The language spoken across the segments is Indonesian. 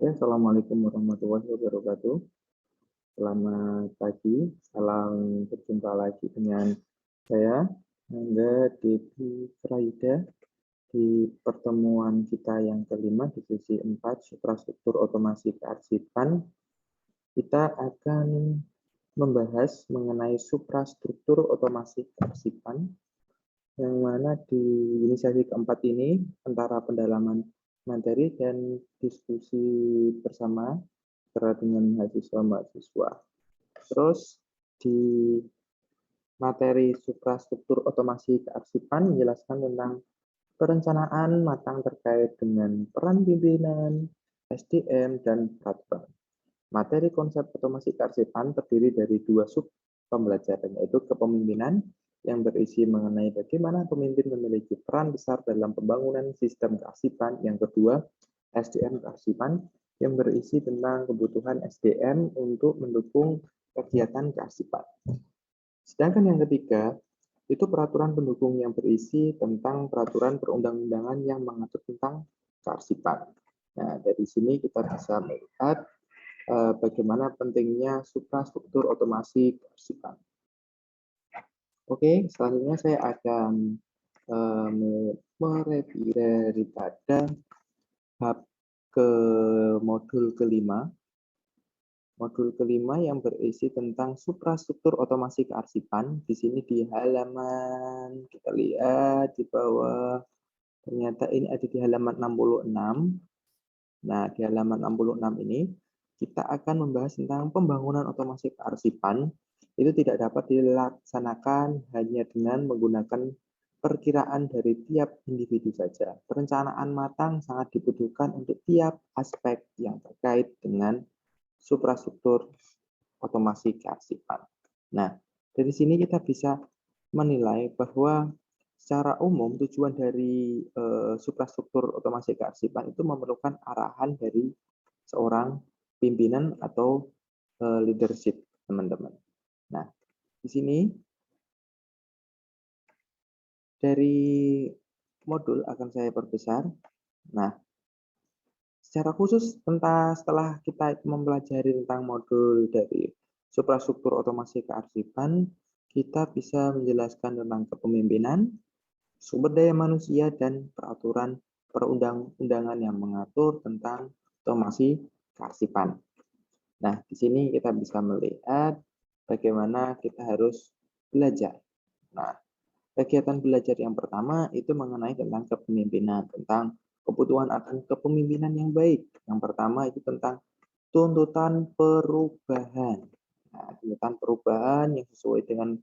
Assalamualaikum warahmatullahi wabarakatuh. Selamat pagi, salam berjumpa lagi dengan saya, Angga Devi Fraida, di pertemuan kita yang kelima di sesi 4, suprastruktur otomasi kearsipan. Kita akan membahas mengenai suprastruktur otomasi kearsipan, yang mana di sesi keempat ini antara pendalaman materi dan diskusi bersama dengan mahasiswa-mahasiswa. Terus di materi suprastruktur otomasi kearsipan menjelaskan tentang perencanaan matang terkait dengan peran pimpinan, SDM, dan peraturan. Materi konsep otomasi kearsipan terdiri dari dua sub pembelajaran, yaitu kepemimpinan yang berisi mengenai bagaimana pemimpin memiliki peran besar dalam pembangunan sistem kearsipan. Yang kedua, SDM kearsipan yang berisi tentang kebutuhan SDM untuk mendukung kegiatan kearsipan. Sedangkan yang ketiga, itu peraturan pendukung yang berisi tentang peraturan perundang-undangan yang mengatur tentang kearsipan. Nah, dari sini kita bisa melihat bagaimana pentingnya suprastruktur otomasi kearsipan. Oke, selanjutnya saya akan mereview daripada bab ke modul kelima. Modul kelima yang berisi tentang suprastruktur otomasi kearsipan. Di sini di halaman, kita lihat di bawah, ternyata ini ada di halaman 66. Nah, di halaman 66 ini, kita akan membahas tentang pembangunan otomasi kearsipan. Itu tidak dapat dilaksanakan hanya dengan menggunakan perkiraan dari tiap individu saja. Perencanaan matang sangat dibutuhkan untuk tiap aspek yang terkait dengan suprastruktur otomasi kearsipan. Nah, dari sini kita bisa menilai bahwa secara umum tujuan dari suprastruktur otomasi kearsipan itu memerlukan arahan dari seorang pimpinan atau leadership, teman-teman. Nah, di sini dari modul akan saya perbesar. Nah, secara khusus setelah kita mempelajari tentang modul dari suprastruktur otomasi kearsipan, kita bisa menjelaskan tentang kepemimpinan, sumber daya manusia, dan peraturan perundang-undangan yang mengatur tentang otomasi kearsipan. Nah, di sini kita bisa melihat bagaimana kita harus belajar. Nah, kegiatan belajar yang pertama itu mengenai tentang kepemimpinan, tentang kebutuhan akan kepemimpinan yang baik. Yang pertama itu tentang tuntutan perubahan. Nah, tuntutan perubahan yang sesuai dengan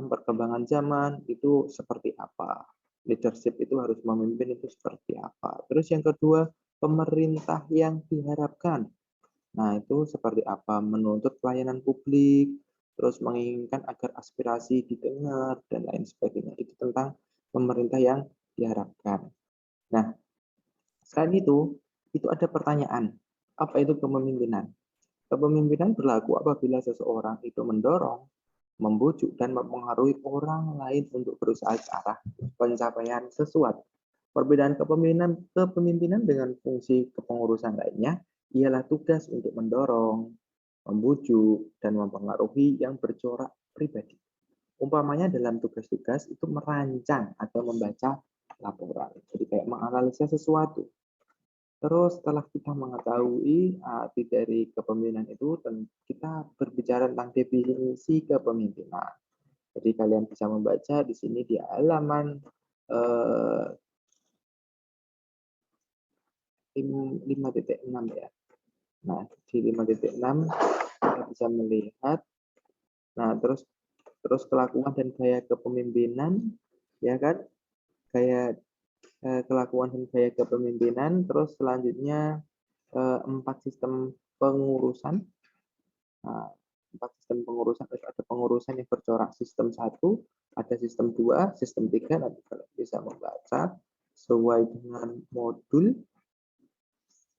perkembangan zaman itu seperti apa. Leadership itu harus memimpin itu seperti apa. Terus yang kedua, pemerintah yang diharapkan. Nah, itu seperti apa? Menuntut pelayanan publik, terus menginginkan agar aspirasi didengar, dan lain sebagainya. Itu tentang pemerintah yang diharapkan. Nah, selain itu ada pertanyaan, apa itu kepemimpinan? Kepemimpinan berlaku apabila seseorang itu mendorong, membujuk, dan mempengaruhi orang lain untuk berusaha ke arah pencapaian sesuatu. Perbedaan kepemimpinan dengan fungsi kepengurusan lainnya ialah tugas untuk mendorong, membujuk, dan mempengaruhi yang bercorak pribadi. Umpamanya dalam tugas-tugas itu merancang atau membaca laporan. Jadi kayak menganalisa sesuatu. Terus setelah kita mengetahui arti dari kepemimpinan itu, kita berbicara tentang definisi kepemimpinan. Jadi kalian bisa membaca di sini di halaman 5.6 ya. Nah, di 5.6 kita bisa melihat, nah terus kelakuan dan gaya kepemimpinan, ya kan? Kelakuan dan gaya kepemimpinan. Terus selanjutnya 4 sistem pengurusan. Nah, 4 sistem pengurusan, ada pengurusan yang bercorak sistem 1, ada sistem 2, sistem 3, nanti kalau bisa membaca sesuai dengan modul.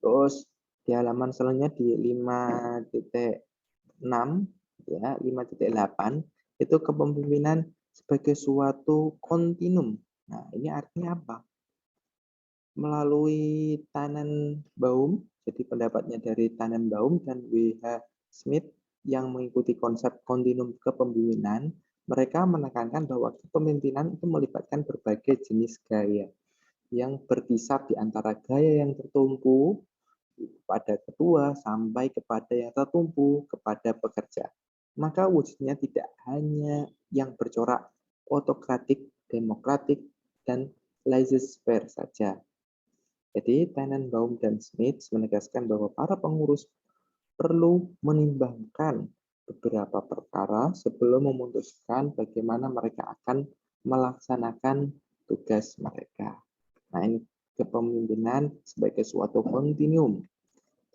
Terus di halaman selanjutnya di 5.6 ya, 5.8 itu kepemimpinan sebagai suatu kontinum. Nah, ini artinya apa? melalui Tannenbaum, jadi pendapatnya dari Tannenbaum dan W.H. Smith yang mengikuti konsep kontinum kepemimpinan, mereka menekankan bahwa kepemimpinan itu melibatkan berbagai jenis gaya yang berkisar di antara gaya yang tertumpu kepada ketua sampai kepada yang tertumpu kepada pekerja. Maka wujudnya tidak hanya yang bercorak autokratik, demokratik, dan laissez-faire saja. Jadi Tannenbaum dan Smith menegaskan bahwa para pengurus perlu menimbangkan beberapa perkara sebelum memutuskan bagaimana mereka akan melaksanakan tugas mereka. Nah, ini kepemimpinan sebagai suatu kontinuum.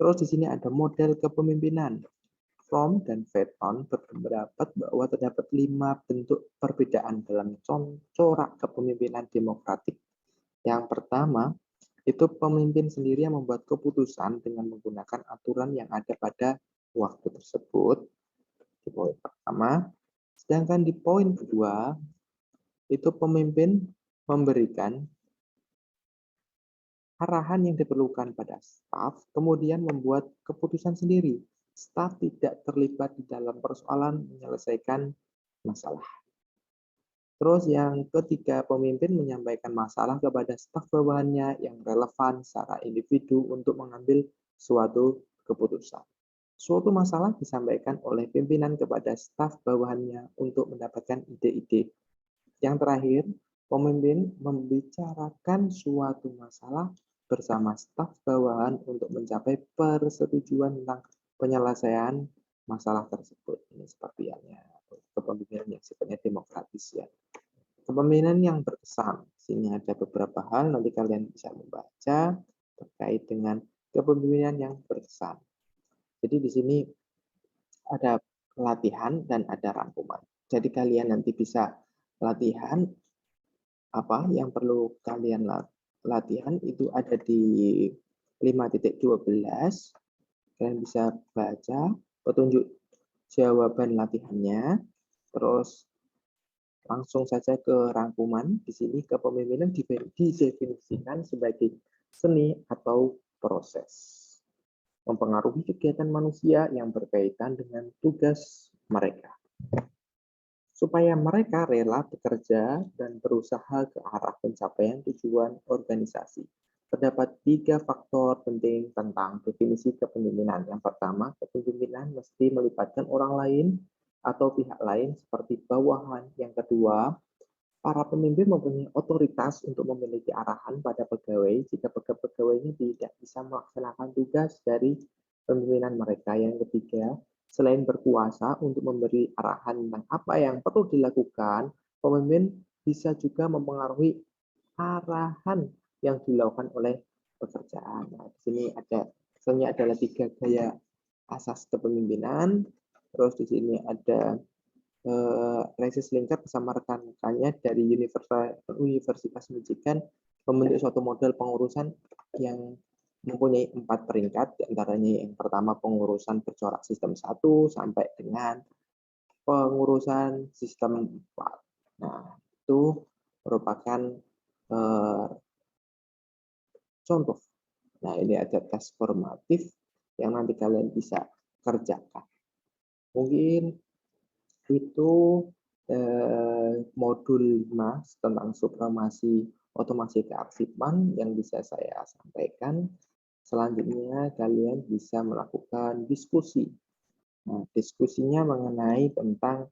Terus di sini ada model kepemimpinan. Fromm dan Fathom berpendapat bahwa terdapat 5 bentuk perbedaan dalam corak kepemimpinan demokratik. Yang pertama, itu pemimpin sendiri yang membuat keputusan dengan menggunakan aturan yang ada pada waktu tersebut. Di poin pertama. Sedangkan di poin kedua, itu pemimpin memberikan arahan yang diperlukan pada staf, kemudian membuat keputusan sendiri. Staf tidak terlibat di dalam persoalan menyelesaikan masalah. Terus yang ketiga, pemimpin menyampaikan masalah kepada staf bawahannya yang relevan secara individu untuk mengambil suatu keputusan. Suatu masalah disampaikan oleh pimpinan kepada staf bawahannya untuk mendapatkan ide-ide. Yang terakhir, pemimpin membicarakan suatu masalah bersama staf bawahan untuk mencapai persetujuan tentang penyelesaian masalah tersebut. Ini seperti kepemimpinan yang sifatnya demokratis ya. Kepemimpinan yang berkesan. Sini ada beberapa hal, nanti kalian bisa membaca terkait dengan kepemimpinan yang berkesan. Jadi di sini ada latihan dan ada rangkuman. Jadi kalian nanti bisa latihan apa yang perlu kalian latihan itu ada di 5.12. Kalian bisa baca petunjuk jawaban latihannya, terus langsung saja ke rangkuman. Di sini kepemimpinan didefinisikan sebagai seni atau proses mempengaruhi kegiatan manusia yang berkaitan dengan tugas mereka, supaya mereka rela bekerja dan berusaha ke arah pencapaian tujuan organisasi. Terdapat 3 faktor penting tentang definisi kepemimpinan. Yang pertama, kepemimpinan mesti melibatkan orang lain atau pihak lain seperti bawahan. Yang kedua, para pemimpin mempunyai otoritas untuk memiliki arahan pada pegawai jika pegawainya tidak bisa melaksanakan tugas dari pemimpinan mereka. Yang ketiga, selain berkuasa untuk memberi arahan tentang apa yang perlu dilakukan, pemimpin bisa juga mempengaruhi arahan yang dilakukan oleh pekerjaan. Nah, di sini misalnya adalah 3 gaya asas kepemimpinan. Terus di sini ada Resis Linker bersama rekan-rekannya dari Universitas Michigan membentuk suatu model pengurusan yang mempunyai 4 peringkat, diantaranya yang pertama pengurusan bercorak sistem 1 sampai dengan pengurusan sistem 4. Nah, itu merupakan contoh. Nah, ini ada tes formatif yang nanti kalian bisa kerjakan. Mungkin itu modul 5 tentang supremasi otomasi kearsipan yang bisa saya sampaikan. Selanjutnya kalian bisa melakukan diskusi. Nah, diskusinya mengenai tentang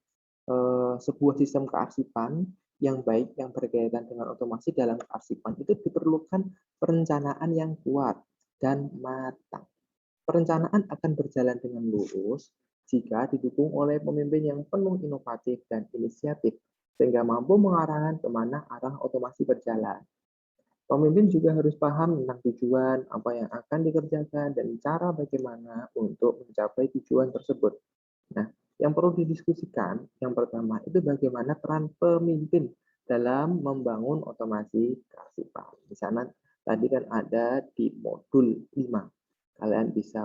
sebuah sistem kearsipan yang baik yang berkaitan dengan otomasi dalam kearsipan itu diperlukan perencanaan yang kuat dan matang. Perencanaan akan berjalan dengan lurus jika didukung oleh pemimpin yang penuh inovatif dan inisiatif, sehingga mampu mengarahkan kemana arah otomasi berjalan. Pemimpin juga harus paham tentang tujuan, apa yang akan dikerjakan, dan cara bagaimana untuk mencapai tujuan tersebut. Nah, yang perlu didiskusikan, yang pertama itu bagaimana peran pemimpin dalam membangun otomasi kearsipan. Di sana tadi kan ada di modul 5. Kalian bisa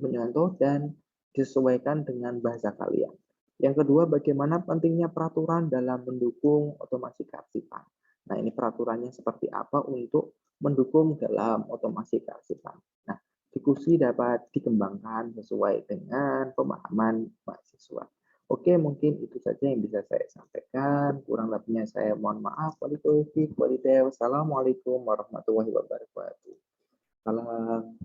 menyontoh dan disesuaikan dengan bahasa kalian. Yang kedua, bagaimana pentingnya peraturan dalam mendukung otomasi kearsipan. Nah, ini peraturannya seperti apa untuk mendukung dalam otomasi kearsipan. Nah, diskusi dapat dikembangkan sesuai dengan pemahaman mahasiswa. Oke, mungkin itu saja yang bisa saya sampaikan. Kurang lebihnya saya mohon maaf. Wassalamualaikum warahmatullahi wabarakatuh. Salam.